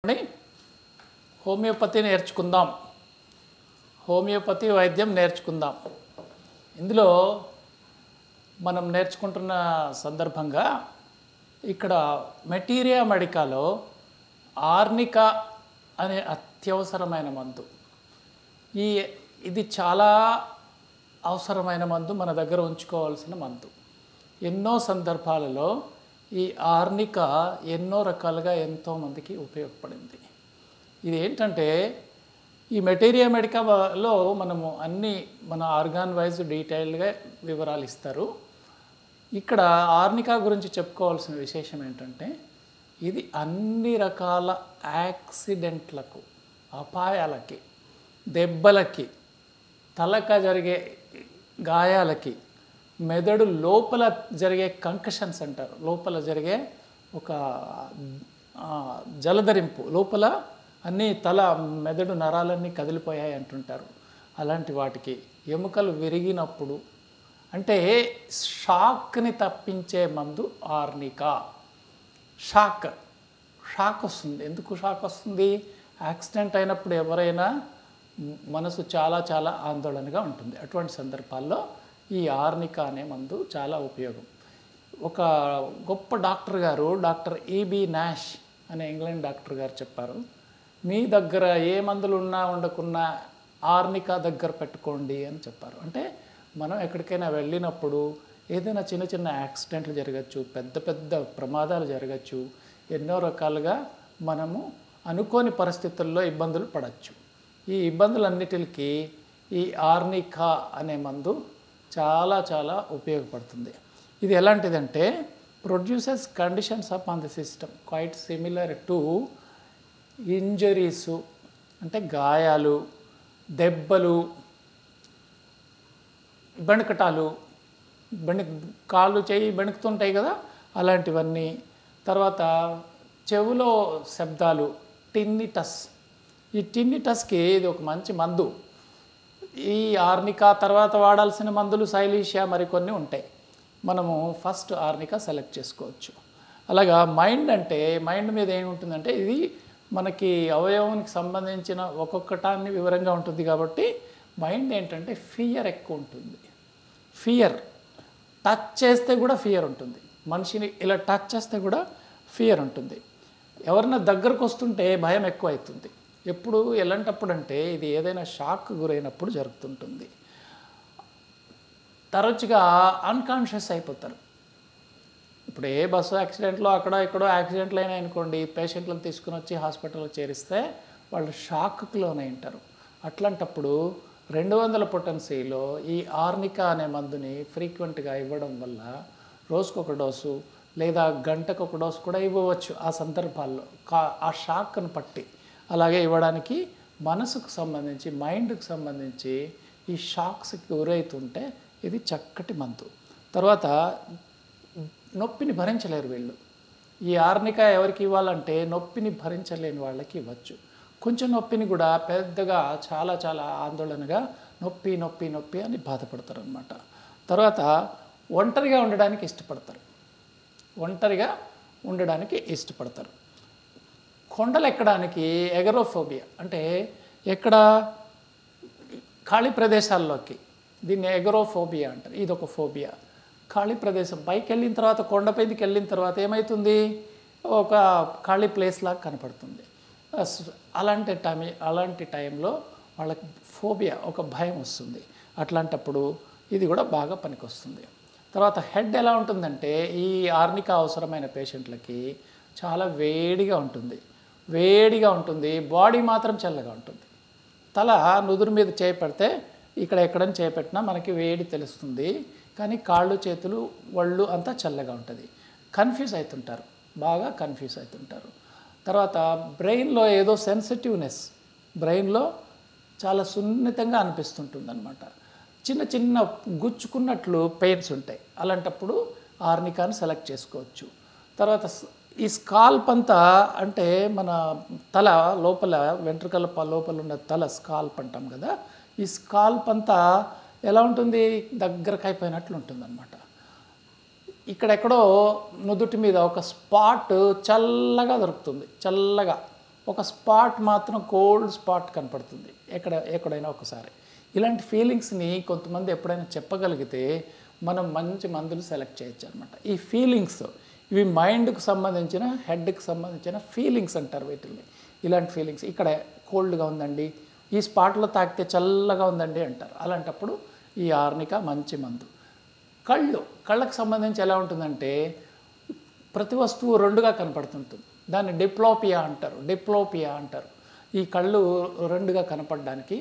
అని హోమియోపతి నేర్చుకుందాం. హోమియోపతి వైద్యం నేర్చుకుందాం. ఇందులో మనం నేర్చుకుంటున్న సందర్భంగా ఇక్కడ మెటీరియా మెడికాలో ఆర్నికా అనే అత్యవసరమైన మందు. ఇది చాలా అవసరమైన మందు, మన దగ్గర ఉంచుకోవాల్సిన మందు. ఎన్నో సందర్భాలలో ఈ ఆర్నికా ఎన్నో రకాలుగా ఎంతోమందికి ఉపయోగపడింది. ఇది ఏంటంటే ఈ మెటీరియా మెడికాలో మనము అన్ని మన ఆర్గాన్ వైజ్ డీటెయిల్డ్గా వివరాలు ఇస్తారు. ఇక్కడ ఆర్నికా గురించి చెప్పుకోవాల్సిన విశేషం ఏంటంటే ఇది అన్ని రకాల యాక్సిడెంట్లకు, అపాయాలకి, దెబ్బలకి, తలక జరిగే గాయాలకి, మెదడు లోపల జరిగే కంకషన్స్ అంటారు, లోపల జరిగే ఒక జలధరింపు, లోపల అన్నీ తల మెదడు నరాలన్నీ కదిలిపోయాయి అంటుంటారు. అలాంటి వాటికి, ఎముకలు విరిగినప్పుడు, అంటే షాక్ని తప్పించే మందు ఆర్నికా. షాక్ వస్తుంది. ఎందుకు షాక్ వస్తుంది? యాక్సిడెంట్ అయినప్పుడు ఎవరైనా మనసు చాలా చాలా ఆందోళనగా ఉంటుంది. అటువంటి సందర్భాల్లో ఈ ఆర్నికా అనే మందు చాలా ఉపయోగం. ఒక గొప్ప డాక్టర్ గారు, డాక్టర్ ఈబి నాష్ అనే ఇంగ్లాండ్ డాక్టర్ గారు చెప్పారు, మీ దగ్గర ఏ మందులు ఉన్నా ఉండకున్నా ఆర్నికా దగ్గర పెట్టుకోండి అని చెప్పారు. అంటే మనం ఎక్కడికైనా వెళ్ళినప్పుడు ఏదైనా చిన్న చిన్న యాక్సిడెంట్లు జరగచ్చు, పెద్ద పెద్ద ప్రమాదాలు జరగచ్చు, ఎన్నో రకాలుగా మనము అనుకోని పరిస్థితుల్లో ఇబ్బందులు పడవచ్చు. ఈ ఇబ్బందులన్నిటికీ ఈ ఆర్నికా అనే మందు చాలా చాలా ఉపయోగపడుతుంది. ఇది ఎలాంటిదంటే produces conditions upon the system quite similar to injuries, అంటే గాయాలు, దెబ్బలు, బెణకటాలు, కాళ్ళు చేయి బెణుకుతుంటాయి కదా, అలాంటివన్నీ. తర్వాత చెవులో శబ్దాలు, టిన్నిటస్. ఈ టిన్నిటస్కి ఇది ఒక మంచి మందు. ఈ ఆర్నికా తర్వాత వాడాల్సిన మందులు సైలీషియా మరికొన్ని ఉంటాయి. మనము ఫస్ట్ ఆర్నికా సెలెక్ట్ చేసుకోవచ్చు. అలాగా మైండ్ మీద ఏముంటుందంటే ఇది మనకి అవయవానికి సంబంధించిన ఒక్కొక్కటాన్ని వివరంగా ఉంటుంది కాబట్టి మైండ్ ఏంటంటే ఫియర్ ఎక్కువ ఉంటుంది. ఫియర్, టచ్ చేస్తే కూడా ఫియర్ ఉంటుంది. మనిషిని ఇలా టచ్ చేస్తే కూడా ఫియర్ ఉంటుంది. ఎవరైనా దగ్గరకు వస్తుంటే భయం ఎక్కువ అవుతుంది. ఎప్పుడు ఎలాంటప్పుడు అంటే ఇది ఏదైనా షాక్ గురైనప్పుడు జరుగుతుంటుంది. తరచుగా అన్కాన్షియస్ అయిపోతారు. ఇప్పుడు ఏ బస్సు యాక్సిడెంట్లో ఇక్కడో యాక్సిడెంట్లు అయినాయి అనుకోండి, పేషెంట్లను తీసుకుని వచ్చి హాస్పిటల్లో చేరిస్తే వాళ్ళు షాక్కి లోనై ఉంటారు. అట్లాంటప్పుడు 200 పొటెన్సీలో ఈ ఆర్నికా అనే మందుని ఫ్రీక్వెంట్గా ఇవ్వడం వల్ల రోజుకొక డోసు లేదా గంటకు ఒక డోసు కూడా ఇవ్వవచ్చు. ఆ సందర్భాల్లో ఆ షాక్ను పట్టి అలాగే ఇవ్వడానికి మనసుకు సంబంధించి, మైండ్కి సంబంధించి ఈ షాక్స్కి గురవుతుంటే ఇది చక్కటి మందు. తర్వాత నొప్పిని భరించలేరు వీళ్ళు. ఈ ఆర్నికా ఎవరికి ఇవ్వాలంటే నొప్పిని భరించలేని వాళ్ళకి ఇవ్వచ్చు. కొంచెం నొప్పిని కూడా పెద్దగా చాలా చాలా ఆందోళనగా నొప్పి నొప్పి నొప్పి అని బాధపడతారు అన్నమాట. తర్వాత ఒంటరిగా ఉండడానికి ఇష్టపడతారు. కొండలు ఎక్కడానికి ఎగరోఫోబియా, అంటే ఎక్కడ ఖాళీ ప్రదేశాల్లోకి, దీన్ని ఎగరోఫోబియా అంటారు. ఇది ఒక ఫోబియా. ఖాళీ ప్రదేశం పైకి వెళ్ళిన తర్వాత, కొండపైకి వెళ్ళిన తర్వాత ఏమవుతుంది, ఒక ఖాళీ ప్లేస్ లాగా కనపడుతుంది. అలాంటి టైంలో వాళ్ళకి ఫోబియా, ఒక భయం వస్తుంది. అట్లాంటప్పుడు ఇది కూడా బాగా పనికొస్తుంది. తర్వాత హెడ్ ఎలా ఉంటుందంటే ఈ ఆర్నికా అవసరమైన పేషెంట్లకి చాలా వేడిగా ఉంటుంది. బాడీ మాత్రం చల్లగా ఉంటుంది. తల నుదురు మీద చేపెడితే ఎక్కడని చేపెట్టినా మనకి వేడి తెలుస్తుంది, కానీ కాళ్ళు, చేతులు, ఒళ్ళు అంతా చల్లగా ఉంటుంది. బాగా కన్ఫ్యూజ్ అవుతుంటారు. తర్వాత బ్రెయిన్లో ఏదో సెన్సిటివ్నెస్, బ్రెయిన్లో చాలా సున్నితంగా అనిపిస్తుంటుంది అన్నమాట. చిన్న చిన్న గుచ్చుకున్నట్లు పెయిన్స్ ఉంటాయి. అలాంటప్పుడు ఆర్నికాని సెలెక్ట్ చేసుకోవచ్చు. తర్వాత ఈ స్కాల్ప్ అంతా, అంటే మన తల లోపల, వెంట్రుకల లోపల ఉన్న తల స్కాల్ప్ అంటాం కదా, ఈ స్కాల్ప్ అంతా ఎలా ఉంటుంది, దగ్గరకు అయిపోయినట్లు ఉంటుంది అన్నమాట. ఇక్కడెక్కడో నుదుటి మీద ఒక స్పాట్ చల్లగా దొరుకుతుంది, చల్లగా ఒక స్పాట్ మాత్రం కోల్డ్ స్పాట్ కనపడుతుంది ఎక్కడైనా ఒకసారి. ఇలాంటి ఫీలింగ్స్ని కొంతమంది ఎప్పుడైనా చెప్పగలిగితే మనం మంచి మందులు సెలెక్ట్ చేయొచ్చు అనమాట. ఈ ఫీలింగ్స్ ఇవి మైండ్కి సంబంధించిన, హెడ్కి సంబంధించిన ఫీలింగ్స్ అంటారు వీటిని. ఇలాంటి ఫీలింగ్స్ ఇక్కడ కోల్డ్గా ఉందండి, ఈ స్పాట్లో తాకితే చల్లగా ఉందండి అంటారు. అలాంటప్పుడు ఈ ఆర్నిక మంచి మందు. కళ్ళకు సంబంధించి ఎలా ఉంటుందంటే ప్రతి వస్తువు రెండుగా కనపడుతుంటుంది. దాన్ని డిప్లోపియా అంటారు. ఈ కళ్ళు రెండుగా కనపడడానికి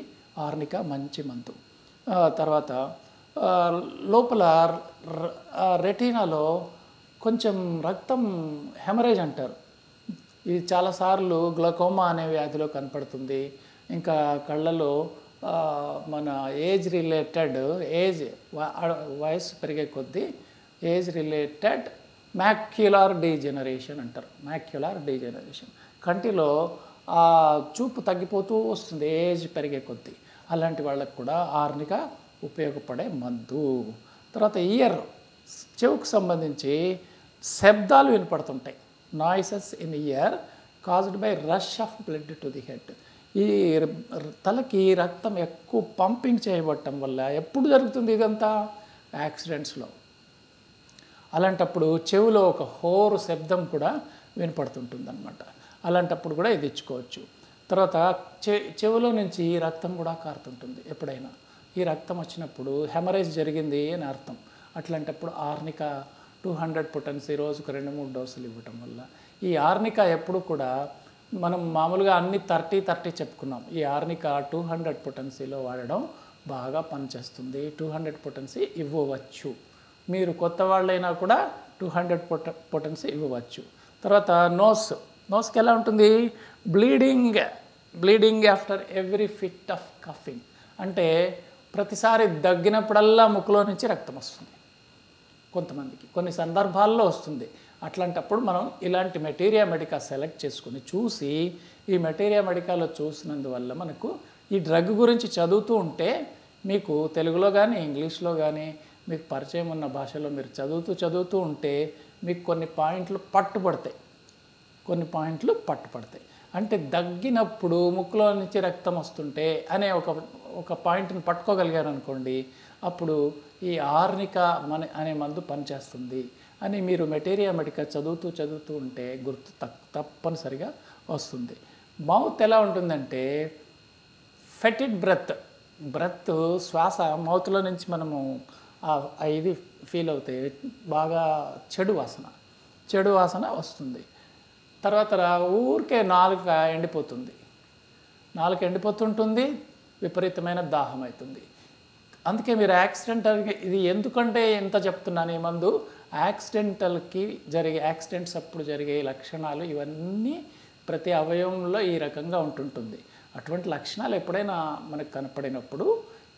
ఆర్నిక మంచి మందు. తర్వాత లోపల రెటీనాలో కొంచెం రక్తం హెమరేజ్ అంటారు. ఇది చాలాసార్లు గ్లకోమా అనే వ్యాధిలో కనపడుతుంది. ఇంకా కళ్ళలో మన వయసు పెరిగే కొద్దీ ఏజ్ రిలేటెడ్ మ్యాక్యులార్ డీజెనరేషన్ అంటారు. కంటిలో చూపు తగ్గిపోతూ వస్తుంది ఏజ్ పెరిగే కొద్దీ. అలాంటి వాళ్ళకు కూడా ఆర్నిక ఉపయోగపడే మందు. తర్వాత చెవుకు సంబంధించి శబ్దాలు వినపడుతుంటాయి. Noises in ear caused by rush of blood to the head. ఈ తలకి రక్తం ఎక్కువ పంపింగ్ చేయబడటం వల్ల ఎప్పుడు జరుగుతుంది ఇదంతా? యాక్సిడెంట్స్లో. అలాంటప్పుడు చెవులో ఒక హోరు శబ్దం కూడా వినపడుతుంటుంది అనమాట. అలాంటప్పుడు కూడా ఇది ఇచ్చుకోవచ్చు. తర్వాత చెవులో నుంచి రక్తం కూడా కారుతుంటుంది. ఎప్పుడైనా ఈ రక్తం వచ్చినప్పుడు హెమరేజ్ జరిగింది అని అర్థం. అట్లాంటప్పుడు ఆర్నిక 200 పొటెన్సీ రోజుకు 2-3 డోసులు ఇవ్వటం వల్ల ఈ ఆర్నిక ఎప్పుడు కూడా మనం మామూలుగా అన్ని 30 చెప్పుకున్నాం. ఈ ఆర్నిక 200 పొటెన్సీలో వాడడం బాగా పనిచేస్తుంది. 200 పొటెన్సీ ఇవ్వవచ్చు. మీరు కొత్త వాళ్ళైనా కూడా 200 పొటెన్సీ ఇవ్వవచ్చు. తర్వాత నోస్కి ఎలా ఉంటుంది? Bleeding after every fit of cuffing. అంటే ప్రతిసారి దగ్గినప్పుడల్లా ముక్కులో నుంచి రక్తం వస్తుంది. కొంతమందికి కొన్ని సందర్భాల్లో వస్తుంది. అట్లాంటప్పుడు మనం ఇలాంటి మెటీరియా మెడికా సెలెక్ట్ చేసుకుని చూసి, ఈ మెటీరియా మెడికాలో చూసినందువల్ల మనకు ఈ డ్రగ్ గురించి చదువుతూ ఉంటే మీకు తెలుగులో కానీ ఇంగ్లీష్లో కానీ మీకు పరిచయం ఉన్న భాషలో మీరు చదువుతూ ఉంటే మీకు కొన్ని పాయింట్లు పట్టుపడతాయి. అంటే దగ్గినప్పుడు ముక్కులో నుంచి రక్తం వస్తుంటే అనే ఒక పాయింట్ని పట్టుకోగలిగారు అనుకోండి, అప్పుడు ఈ ఆర్నిక అనే మందు పనిచేస్తుంది అని మీరు మెటీరియా మెడికా చదువుతూ ఉంటే గుర్తు తప్పనిసరిగా వస్తుంది. మౌత్ ఎలా ఉంటుందంటే ఫెటిడ్ బ్రెత్ శ్వాస మౌత్లో నుంచి మనము ఇది ఫీల్ అవుతే బాగా చెడు వాసన వస్తుంది. తర్వాత ఊరికే నాలుక ఎండిపోతుంటుంది, విపరీతమైన దాహం అవుతుంది. అందుకే మీరు ఇది ఎందుకంటే ఎంత చెప్తున్నాను ఈ మందు, యాక్సిడెంట్స్ అప్పుడు జరిగే లక్షణాలు ఇవన్నీ ప్రతి అవయవంలో ఈ రకంగా ఉంటుంటుంది. అటువంటి లక్షణాలు ఎప్పుడైనా మనకు కనపడినప్పుడు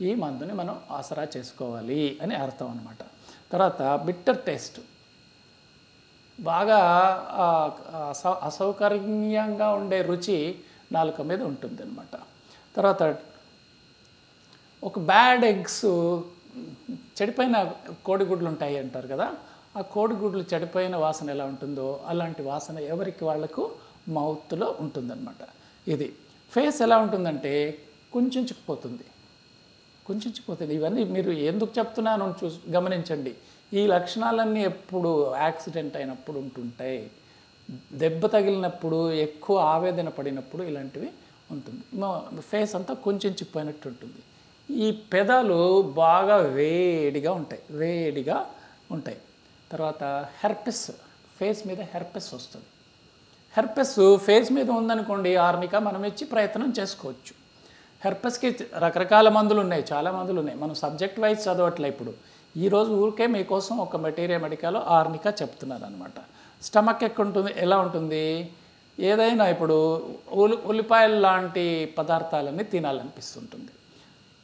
ఈ మందుని మనం ఆసరా చేసుకోవాలి అని అర్థం అన్నమాట. తర్వాత బిట్టర్ టేస్ట్, బాగా అసౌకర్యంగా ఉండే రుచి నాలుక మీద ఉంటుంది అన్నమాట. తర్వాత ఒక బ్యాడ్ ఎగ్స్, చెడిపోయిన కోడిగుడ్లు ఉంటాయి అంటారు కదా, ఆ కోడిగుడ్లు చెడిపోయిన వాసన ఎలా ఉంటుందో అలాంటి వాసన ఎవరికి వాళ్లకు మౌత్లో ఉంటుందన్నమాట. ఇది ఫేస్ ఎలా ఉంటుందంటే కుంచుకుపోతుంది. ఇవన్నీ మీరు ఎందుకు చెప్తున్నాను గమనించండి. ఈ లక్షణాలన్నీ ఎప్పుడు యాక్సిడెంట్ అయినప్పుడు ఉంటుంటాయి, దెబ్బ తగిలినప్పుడు, ఎక్కువ ఆవేదన పడినప్పుడు ఇలాంటివి ఉంటుంది. ఫేస్ అంతా కుంచుకుపోయినట్టు ఉంటుంది. ఈ పెదాలు బాగా వేడిగా ఉంటాయి. తర్వాత హెర్పెస్, ఫేస్ మీద హెర్పెస్ వస్తుంది. ఫేస్ మీద ఉందనుకోండి ఆర్నిక మనం ఇచ్చి ప్రయత్నం చేసుకోవచ్చు. హెర్పెస్కి రకరకాల మందులు ఉన్నాయి, చాలా మందులు ఉన్నాయి. మనం సబ్జెక్ట్ వైజ్ చదవట్లే ఇప్పుడు. ఈరోజు ఊరికే మీకోసం ఒక మెటీరియా మెడికాలో ఆర్నిక చెప్తున్నాను అనమాట. స్టమక్ ఎలా ఉంటుంది? ఏదైనా ఇప్పుడు ఉల్లిపాయలు లాంటి పదార్థాలన్నీ తినాలనిపిస్తుంటుంది.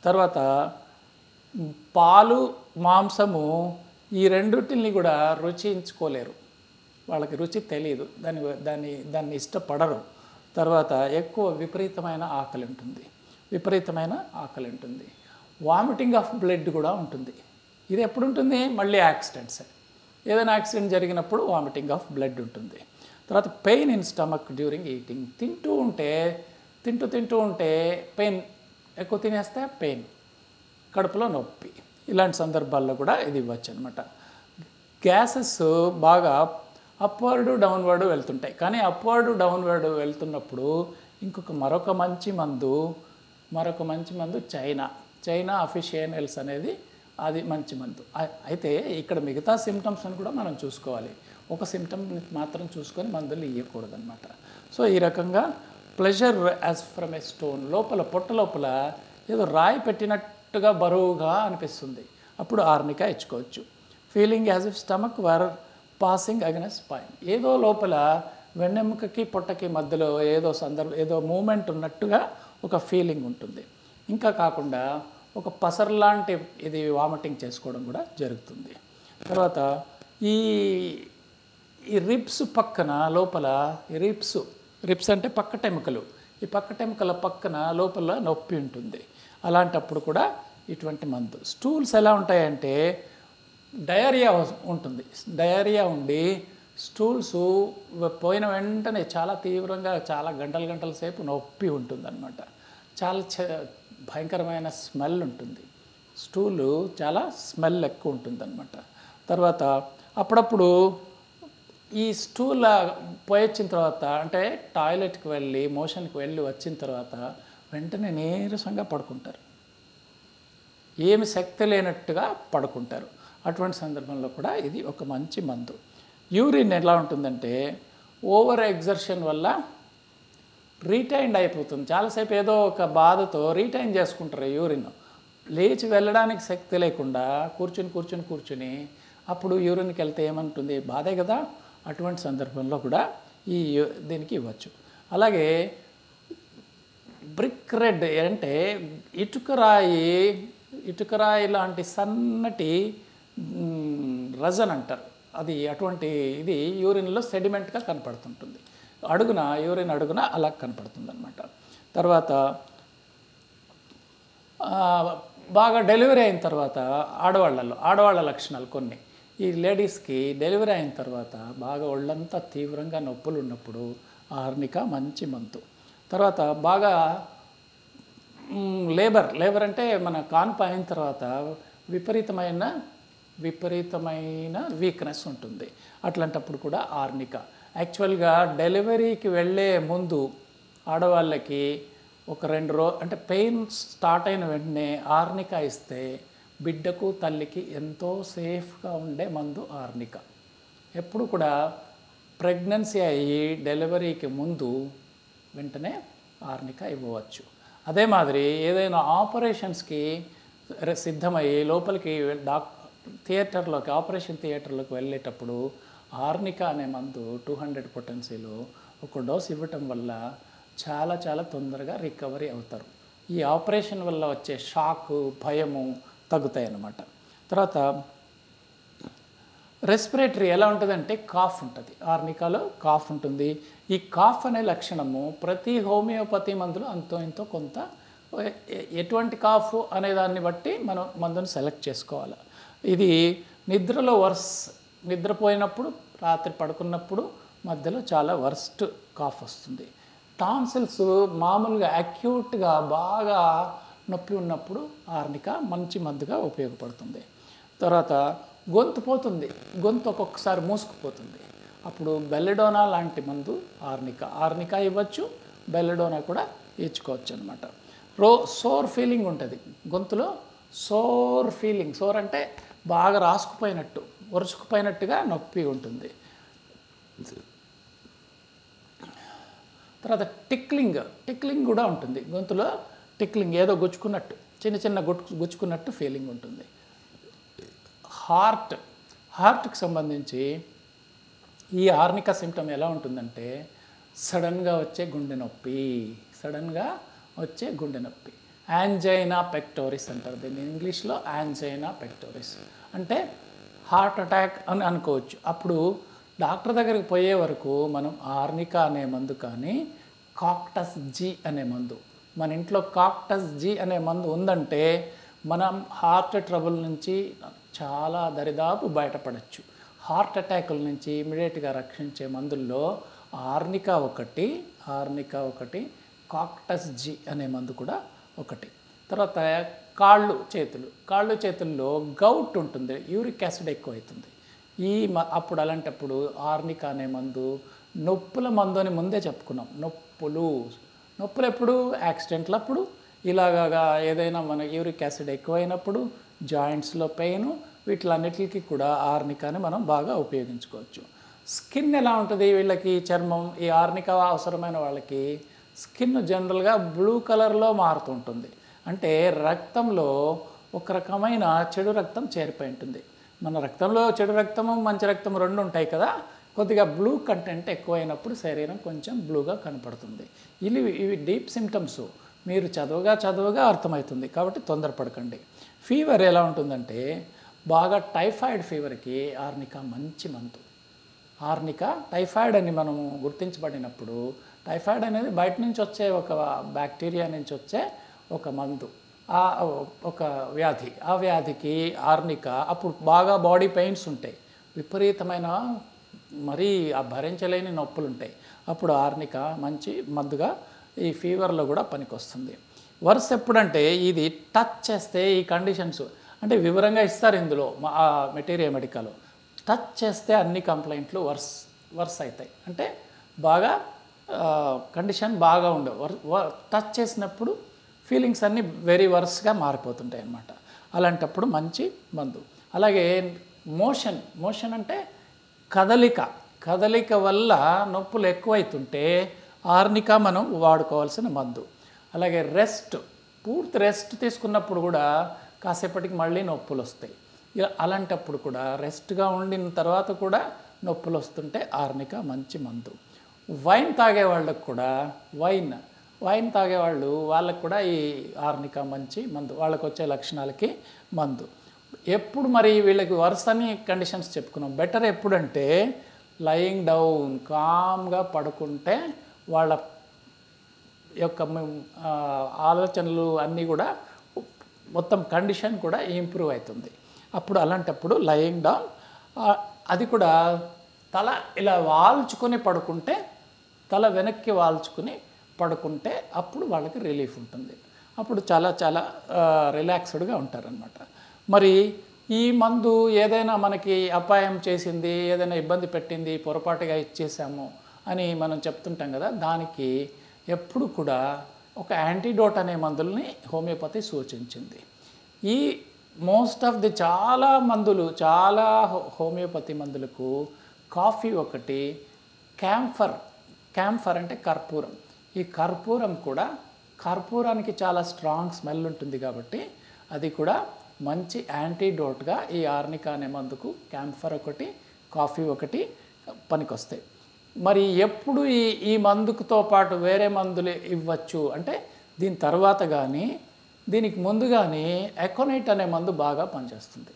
తర్వాత పాలు, మాంసము ఈ రెండింటిని కూడా రుచించుకోలేరు, వాళ్ళకి రుచి తెలియదు, దాన్ని ఇష్టపడరు. తర్వాత ఎక్కువ విపరీతమైన ఆకలి ఉంటుంది. వామిటింగ్ ఆఫ్ బ్లడ్ కూడా ఉంటుంది. ఇది ఎప్పుడు ఉంటుంది? మళ్ళీ ఏదైనా యాక్సిడెంట్ జరిగినప్పుడు వామిటింగ్ ఆఫ్ బ్లడ్ ఉంటుంది. తర్వాత pain in stomach during eating. తింటూ ఉంటే పెయిన్, ఎక్కువ తినేస్తే పెయిన్, కడుపులో నొప్పి, ఇలాంటి సందర్భాల్లో కూడా ఇది ఇవ్వచ్చు అనమాట. గ్యాసెస్ బాగా అప్వర్డ్ డౌన్వర్డ్ వెళ్తుంటాయి. కానీ అప్వర్డ్ డౌన్వర్డ్ వెళ్తున్నప్పుడు మరొక మంచి మందు చైనా అఫిషియనల్స్ అనేది అది మంచి మందు. అయితే ఇక్కడ మిగతా సిమ్టమ్స్ని కూడా మనం చూసుకోవాలి. ఒక సిమ్టమ్ మాత్రం చూసుకొని మందులు ఇవ్వకూడదన్నమాట. సో ఈ రకంగా pleasure as from A stone, పొట్ట లోపల ఏదో రాయి పెట్టినట్టుగా బరువుగా అనిపిస్తుంది, అప్పుడు ఆర్నికా ఇచ్చుకోవచ్చు. Feeling as if stomach were passing against spine, ఏదో లోపల వెన్నెముకకి పొట్టకి మధ్యలో ఏదో మూమెంట్ ఉన్నట్టుగా ఒక ఫీలింగ్ ఉంటుంది. ఇంకా కాకుండా ఒక పసర్లాంటి ఇది వామిటింగ్ చేసుకోవడం కూడా జరుగుతుంది. తర్వాత ఈ రిబ్స్ పక్కన లోపల, రిబ్స్ అంటే పక్కటెముకలు, ఈ పక్కటెముకల పక్కన లోపల నొప్పి ఉంటుంది. అలాంటప్పుడు కూడా ఇటువంటి మందు. స్టూల్స్ ఎలా ఉంటాయంటే డయేరియా ఉంటుంది. డయేరియా ఉండి స్టూల్స్ పోయిన వెంటనే చాలా తీవ్రంగా చాలా గంటల సేపు నొప్పి ఉంటుందన్నమాట. చాలా భయంకరమైన స్మెల్ ఉంటుంది. స్టూలు చాలా స్మెల్ ఎక్కువ ఉంటుందన్నమాట. తర్వాత అప్పుడప్పుడు ఈ స్టూల్ పోయొచ్చిన తర్వాత, అంటే టాయిలెట్కి వెళ్ళి మోషన్కి వెళ్ళి వచ్చిన తర్వాత వెంటనే నీరసంగా పడుకుంటారు, ఏమి శక్తి లేనట్టుగా పడుకుంటారు. అటువంటి సందర్భంలో కూడా ఇది ఒక మంచి మందు. యూరిన్ ఎలా ఉంటుందంటే ఓవర్ ఎగ్జర్షన్ వల్ల రీటైన్డ్ అయిపోతుంది. చాలాసేపు ఏదో ఒక బాధతో రీటైన్ చేసుకుంటారు యూరిన్. లేచి వెళ్ళడానికి శక్తి లేకుండా కూర్చుని అప్పుడు యూరిన్కి వెళ్తే ఏమంటుంది, బాధే కదా. అటువంటి సందర్భంలో కూడా దీనికి ఇవ్వచ్చు. అలాగే బ్రిక్ రెడ్ అంటే ఇటుకరాయి లాంటి సన్నటి రజన్ అంటారు. అటువంటి ఇది యూరిన్లో సెడిమెంట్గా కనపడుతుంటుంది. యూరిన్ అడుగున అలా కనపడుతుంది అనమాట. తర్వాత బాగా డెలివరీ అయిన తర్వాత ఆడవాళ్ళ లక్షణాలు కొన్ని. ఈ లేడీస్కి డెలివరీ అయిన తర్వాత బాగా ఒళ్ళంతా తీవ్రంగా నొప్పులు ఉన్నప్పుడు ఆర్నికా మంచి మందు. తర్వాత బాగా లేబర్ అంటే మన కాన్పు అయిన తర్వాత విపరీతమైన వీక్నెస్ ఉంటుంది. అట్లాంటప్పుడు కూడా ఆర్నికా. యాక్చువల్గా డెలివరీకి వెళ్ళే ముందు ఆడవాళ్ళకి ఒక 2 అంటే పెయిన్ స్టార్ట్ అయిన వెంటనే ఆర్నికా ఇస్తే బిడ్డకు తల్లికి ఎంతో సేఫ్గా ఉండే మందు ఆర్నికా. ఎప్పుడు కూడా ప్రెగ్నెన్సీ అయ్యి డెలివరీకి ముందు వెంటనే ఆర్నికా ఇవ్వవచ్చు. అదే మాదిరి ఏదైనా ఆపరేషన్స్కి సిద్ధమయ్యి లోపలికి ఆపరేషన్ థియేటర్లోకి వెళ్ళేటప్పుడు ఆర్నికా అనే మందు 200 పొటెన్సీలో ఒక డోస్ ఇవ్వటం వల్ల చాలా చాలా తొందరగా రికవరీ అవుతారు. ఈ ఆపరేషన్ వల్ల వచ్చే షాకు, భయము తగ్గుతాయి అన్నమాట. తర్వాత రెస్పిరేటరీ ఎలా ఉంటుందంటే కాఫ్ ఉంటుంది. ఆర్నికాలో కాఫ్ ఉంటుంది. ఈ కాఫ్ అనే లక్షణము ప్రతి హోమియోపతి మందులు అంతో ఇంతో కొంత, ఎటువంటి కాఫ్ అనే దాన్ని బట్టి మనం మందును సెలెక్ట్ చేసుకోవాలి. ఇది నిద్రపోయినప్పుడు, రాత్రి పడుకున్నప్పుడు మధ్యలో చాలా వర్స్ట్ కాఫ్ వస్తుంది. టాన్సిల్స్ మామూలుగా అక్యూట్గా బాగా నొప్పి ఉన్నప్పుడు ఆర్నికా మంచి మందుగా ఉపయోగపడుతుంది. తర్వాత గొంతు ఒక్కొక్కసారి మూసుకుపోతుంది. అప్పుడు బెల్లడోనా లాంటి మందు ఆర్నికా ఇవ్వచ్చు, బెల్లడోనా కూడా ఇచ్చుకోవచ్చు అనమాట. సోర్ ఫీలింగ్ ఉంటుంది గొంతులో. సోర్ అంటే బాగా ఒరుచుకుపోయినట్టుగా నొప్పి ఉంటుంది. తర్వాత టిక్లింగ్ కూడా ఉంటుంది. గొంతులో టిక్లింగ్, ఏదో గుచ్చుకున్నట్టు, చిన్న గుచ్చుకున్నట్టు ఫీలింగ్ ఉంటుంది. హార్ట్కి సంబంధించి ఈ ఆర్నికా సిమ్టమ్ ఎలా ఉంటుందంటే సడన్గా వచ్చే గుండె నొప్పి, యాంజైనా పెక్టోరిస్ అంటారు దీన్ని ఇంగ్లీష్లో. యాంజైనా పెక్టోరిస్ అంటే హార్ట్ అటాక్ అని అనుకోవచ్చు. అప్పుడు డాక్టర్ దగ్గరికి పోయే వరకు మనం ఆర్నికా అనే మందు కానీ కాక్టస్ జీ అనే మందు, మన ఇంట్లో కాక్టస్ జీ అనే మందు ఉందంటే మనం హార్ట్ ట్రబుల్ నుంచి చాలా దరిదాపు బయటపడవచ్చు. హార్ట్ అటాకుల నుంచి ఇమీడియట్గా రక్షించే మందుల్లో ఆర్నికా ఒకటి, కాక్టస్ జి అనే మందు కూడా ఒకటి. తర్వాత కాళ్ళు చేతుల్లో గౌట్ ఉంటుంది, యూరిక్ యాసిడ్ ఎక్కువ అవుతుంది. అప్పుడు అలాంటప్పుడు ఆర్నికా అనే మందు, నొప్పుల మందు అని ముందే చెప్పుకున్నాం. నొప్పులు ఎప్పుడు యాక్సిడెంట్లప్పుడు, ఇలాగా ఏదైనా మన యూరిక్ యాసిడ్ ఎక్కువైనప్పుడు, జాయింట్స్లో పెయిన్, వీటిలన్నిటికీ కూడా ఆర్నికాని మనం బాగా ఉపయోగించుకోవచ్చు. స్కిన్ ఎలా ఉంటుంది వీళ్ళకి, చర్మం, ఈ ఆర్నికా అవసరమైన వాళ్ళకి స్కిన్ జనరల్గా బ్లూ కలర్లో మారుతుంటుంది. అంటే రక్తంలో ఒక రకమైన చెడు రక్తం చేరిపోయి ఉంటుంది. మన రక్తంలో చెడు రక్తము మంచి రక్తం రెండు ఉంటాయి కదా, కొద్దిగా బ్లూ కంటెంట్ ఎక్కువైనప్పుడు శరీరం కొంచెం బ్లూగా కనపడుతుంది. ఇవి డీప్ సిమ్టమ్స్, మీరు చదువుగా అర్థమవుతుంది, కాబట్టి తొందరపడకండి. ఫీవర్ ఎలా ఉంటుందంటే బాగా టైఫాయిడ్ ఫీవర్కి ఆర్నికా మంచి మందు. టైఫాయిడ్ అని మనము గుర్తించబడినప్పుడు, టైఫాయిడ్ అనేది బయట నుంచి వచ్చే ఒక బ్యాక్టీరియా నుంచి వచ్చే ఒక మందు, ఒక వ్యాధి. ఆ వ్యాధికి ఆర్నికా, అప్పుడు బాగా బాడీ పెయిన్స్ ఉంటాయి, విపరీతమైన మరీ ఆ భరించలేని నొప్పులు ఉంటాయి, అప్పుడు ఆర్నికా మంచి మందుగా ఈ ఫీవర్లో కూడా పనికొస్తుంది. వర్స్ ఎప్పుడంటే ఇది టచ్ చేస్తే ఈ కండిషన్స్ అంటే వివరంగా ఇస్తారు ఇందులో మెటీరియల్ మెడికల్. టచ్ చేస్తే అన్ని కంప్లైంట్లు వర్స్ అవుతాయి, అంటే బాగా కండిషన్ బాగా ఉండవు. టచ్ చేసినప్పుడు ఫీలింగ్స్ అన్నీ వెరీ వర్స్గా మారిపోతుంటాయి అన్నమాట. అలాంటప్పుడు మంచి మందు. అలాగే మోషన్ అంటే కదలిక వల్ల నొప్పులు ఎక్కువైతుంటే ఆర్నికా మనం వాడుకోవాల్సిన మందు. అలాగే పూర్తి రెస్ట్ తీసుకున్నప్పుడు కూడా కాసేపటికి మళ్ళీ నొప్పులు వస్తాయి. అలాంటప్పుడు కూడా రెస్ట్గా ఉండిన తర్వాత కూడా నొప్పులు వస్తుంటే ఆర్నికా మంచి మందు. వైన్ తాగే వాళ్ళకు కూడా వాళ్ళకు కూడా ఈ ఆర్నికా మంచి మందు, వాళ్ళకు వచ్చే లక్షణాలకి మందు. ఎప్పుడు మరి వీళ్ళకి వరుసని కండిషన్స్ చెప్పుకున్నాం. బెటర్ ఎప్పుడంటే లయింగ్ డౌన్, కామ్గా పడుకుంటే వాళ్ళ యొక్క ఆలోచనలు అన్నీ కూడా మొత్తం కండిషన్ కూడా ఇంప్రూవ్ అవుతుంది. అలాంటప్పుడు లయింగ్ డౌన్, అది కూడా తల ఇలా వాల్చుకొని పడుకుంటే, తల వెనక్కి వాల్చుకుని పడుకుంటే అప్పుడు వాళ్ళకి రిలీఫ్ ఉంటుంది. అప్పుడు చాలా రిలాక్స్డ్గా ఉంటారనమాట. మరి ఈ మందు ఏదైనా మనకి అపాయం చేసింది, ఏదైనా ఇబ్బంది పెట్టింది, పొరపాటుగా ఇచ్చేసాము అని మనం చెప్తుంటాం కదా, దానికి ఎప్పుడు కూడా ఒక యాంటీడోట్ అనే మందుల్ని హోమియోపతి సూచించింది. ఈ మోస్ట్ ఆఫ్ ది చాలా హోమియోపతి మందులకు కాఫీ ఒకటి, క్యాంఫర్ అంటే కర్పూరం. ఈ కర్పూరానికి చాలా స్ట్రాంగ్ స్మెల్ ఉంటుంది కాబట్టి అది కూడా మంచి యాంటీడోట్గా ఈ ఆర్నికా అనే మందుకు క్యాంఫర్ ఒకటి, కాఫీ ఒకటి పనికొస్తాయి. మరి ఎప్పుడు ఈ మందుకుతో పాటు వేరే మందులు ఇవ్వచ్చు అంటే దీని తర్వాత కానీ దీనికి ముందు కానీ ఎకోనైట్ అనే మందు బాగా పనిచేస్తుంది.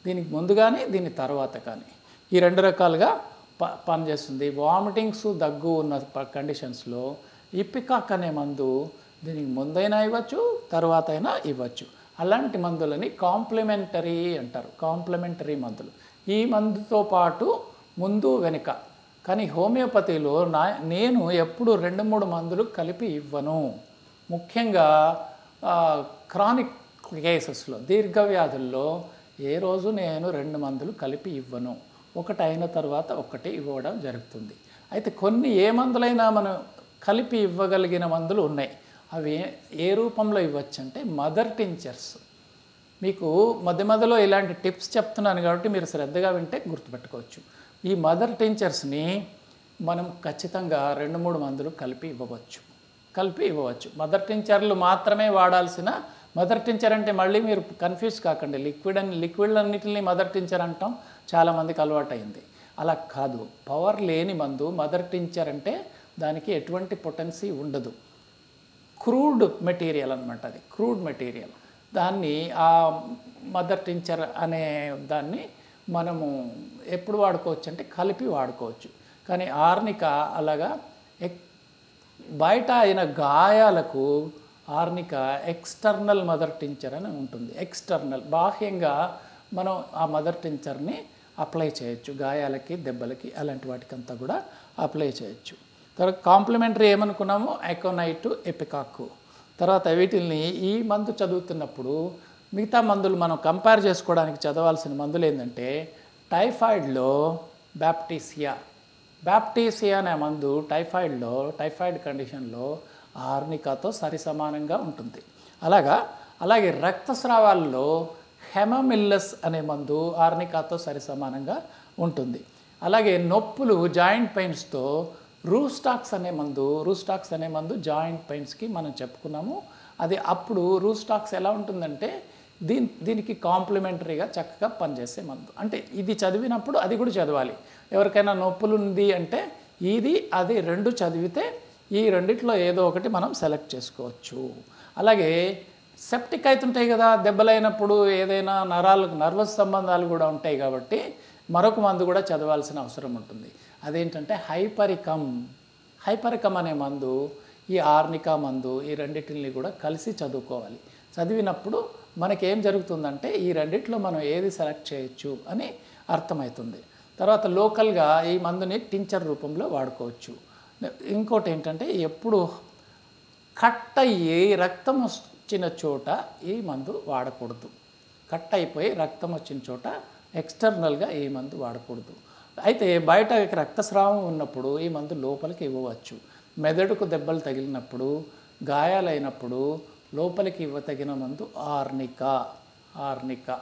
దీనికి ముందు కానీ దీని తర్వాత కానీ ఈ రెండు రకాలుగా పనిచేస్తుంది. వామిటింగ్స్, దగ్గు ఉన్న కండిషన్స్లో ఇపికాక్ అనే మందు దీనికి ముందైనా ఇవ్వచ్చు, తర్వాత అయినా ఇవ్వచ్చు. అలాంటి మందులని కాంప్లిమెంటరీ అంటారు, కాంప్లిమెంటరీ మందులు. ఈ మందుతో పాటు ముందు వెనుక. కానీ హోమియోపతిలో నేను ఎప్పుడు 2-3 మందులు కలిపి ఇవ్వను. ముఖ్యంగా క్రానిక్ కేసెస్లో, దీర్ఘవ్యాధుల్లో ఏ రోజు నేను 2 మందులు కలిపి ఇవ్వను. ఒకటి అయిన తర్వాత ఒకటి ఇవ్వడం జరుగుతుంది. అయితే ఏ మందులైనా మనం కలిపి ఇవ్వగలిగిన మందులు ఉన్నాయి. అవి ఏ రూపంలో ఇవ్వచ్చు అంటే మదర్ టించర్స్. మీకు మధ్యలో ఇలాంటి టిప్స్ చెప్తున్నాను కాబట్టి మీరు శ్రద్ధగా వింటే గుర్తుపెట్టుకోవచ్చు. ఈ మదర్ టించర్స్ని మనం ఖచ్చితంగా 2-3 మందులు కలిపి ఇవ్వవచ్చు. మదర్ టించర్లు మాత్రమే వాడాల్సిన, మదర్ టించర్ అంటే మళ్ళీ మీరు కన్ఫ్యూజ్ కాకండి. లిక్విడ్లన్నిటిని మదర్ టించర్ అంటాం, చాలామందికి అలవాటు అయింది. అలా కాదు, పవర్ లేని మందు మదర్ టించర్ అంటే దానికి ఎటువంటి పొటెన్సీ ఉండదు. క్రూడ్ మెటీరియల్ అనమాట, అది క్రూడ్ మెటీరియల్. దాన్ని ఆ మదర్ టించర్ అనే దాన్ని మనము ఎప్పుడు వాడుకోవచ్చు అంటే కలిపి వాడుకోవచ్చు. కానీ ఆర్నికా అలాగా బయట అయిన గాయాలకు ఆర్నికా ఎక్స్టర్నల్ మదర్ టించర్ అని ఉంటుంది. బాహ్యంగా మనం ఆ మదర్ టించర్ని అప్లై చేయొచ్చు. గాయాలకి, దెబ్బలకి అలాంటి వాటికంతా కూడా అప్లై చేయొచ్చు. తర్వాత కాంప్లిమెంటరీ ఏమనుకున్నాము, ఎకోనైట్, ఎపికాక్. తర్వాత వీటిల్ని ఈ మందు చదువుతున్నప్పుడు మిగతా మందులు మనం కంపేర్ చేసుకోవడానికి చదవాల్సిన మందులు ఏంటంటే టైఫాయిడ్లో బ్యాప్టీసియా అనే మందు టైఫాయిడ్ కండిషన్లో ఆర్నికాతో సరిసమానంగా ఉంటుంది. అలాగే రక్తస్రావాల్లో హెమమిల్లస్ అనే మందు ఆర్నికాతో సరిసమానంగా ఉంటుంది. అలాగే నొప్పులు, జాయింట్ పెయిన్స్తో రూస్టాక్స్ అనే మందు జాయింట్ పెయిన్స్కి మనం చెప్పుకున్నాము. అది అప్పుడు రూస్టాక్స్ ఎలా ఉంటుందంటే దీనికి కాంప్లిమెంటరీగా చక్కగా పనిచేసే మందు. అంటే ఇది చదివినప్పుడు అది కూడా చదవాలి. ఎవరికైనా నొప్పులు ఉంది అంటే అది రెండు చదివితే ఈ రెండిట్లో ఏదో ఒకటి మనం సెలెక్ట్ చేసుకోవచ్చు. అలాగే సెప్టిక్ అవుతుంటాయి కదా, దెబ్బలైనప్పుడు ఏదైనా నర్వస్ సంబంధాలు కూడా ఉంటాయి కాబట్టి మరొక మందు కూడా చదవాల్సిన అవసరం ఉంటుంది. అదేంటంటే హైపరికమ్ అనే మందు, ఈ ఆర్నికా మందు, ఈ రెండింటిని కూడా కలిసి చదువుకోవాలి. చదివినప్పుడు మనకేం జరుగుతుందంటే ఈ రెండిట్లో మనం ఏది సెలెక్ట్ చేయొచ్చు అని అర్థమవుతుంది. తర్వాత లోకల్గా ఈ మందుని టించర్ రూపంలో వాడుకోవచ్చు. ఇంకోటి ఏంటంటే ఎప్పుడు కట్ అయ్యి రక్తం వచ్చిన చోట ఈ మందు వాడకూడదు. కట్ అయిపోయి రక్తం వచ్చిన చోట ఎక్స్టర్నల్గా ఈ మందు వాడకూడదు. అయితే బయట రక్తస్రావం ఉన్నప్పుడు ఈ మందు లోపలికి ఇవ్వవచ్చు. మెదడుకు దెబ్బలు తగిలినప్పుడు, గాయాలైనప్పుడు లోపలికి ఇవ్వతగిన మందు ఆర్నికా.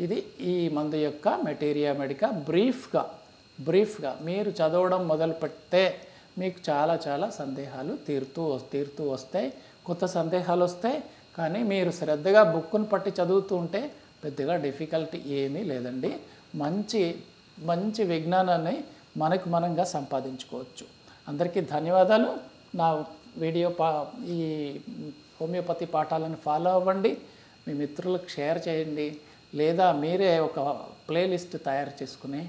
ఇది ఈ మందు యొక్క మెటీరియా మెడికా బ్రీఫ్గా మీరు చదవడం మొదలు పెడితే మీకు చాలా సందేహాలు తీరుతూ వస్తాయి. కొత్త సందేహాలు వస్తాయి. కానీ మీరు శ్రద్ధగా బుక్కును పట్టి చదువుతూ ఉంటే పెద్దగా డిఫికల్టీ ఏమీ లేదండి. మంచి విజ్ఞానాన్ని మనంగా సంపాదించుకోవచ్చు. అందరికీ ధన్యవాదాలు. నా ఈ హోమియోపతి పాఠాలను ఫాలో అవ్వండి, మీ మిత్రులకు షేర్ చేయండి, లేదా మీరే ఒక ప్లేలిస్ట్ తయారు చేసుకుని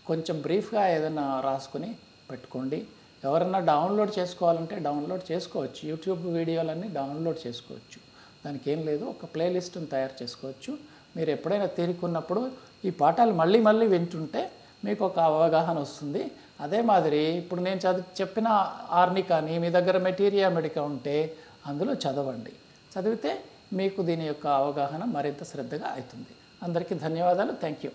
కొంచెం బ్రీఫ్గా ఏదైనా రాసుకుని పెట్టుకోండి. ఎవరన్నా డౌన్లోడ్ చేసుకోవాలంటే డౌన్లోడ్ చేసుకోవచ్చు. యూట్యూబ్ వీడియోలన్నీ డౌన్లోడ్ చేసుకోవచ్చు. దానికి ఏం లేదు, ఒక ప్లేలిస్ట్ని తయారు చేసుకోవచ్చు. మీరు ఎప్పుడైనా తీరుకున్నప్పుడు ఈ పాఠాలు మళ్ళీ వింటుంటే మీకు ఒక అవగాహన వస్తుంది. అదే మాదిరి ఇప్పుడు నేను చెప్పిన ఆర్నికాని మీ దగ్గర మెటీరియా మెడికా ఉంటే అందులో చదివితే మీకు దీని యొక్క అవగాహన మరింత శ్రద్ధగా అవుతుంది. అందరికీ ధన్యవాదాలు. Thank you.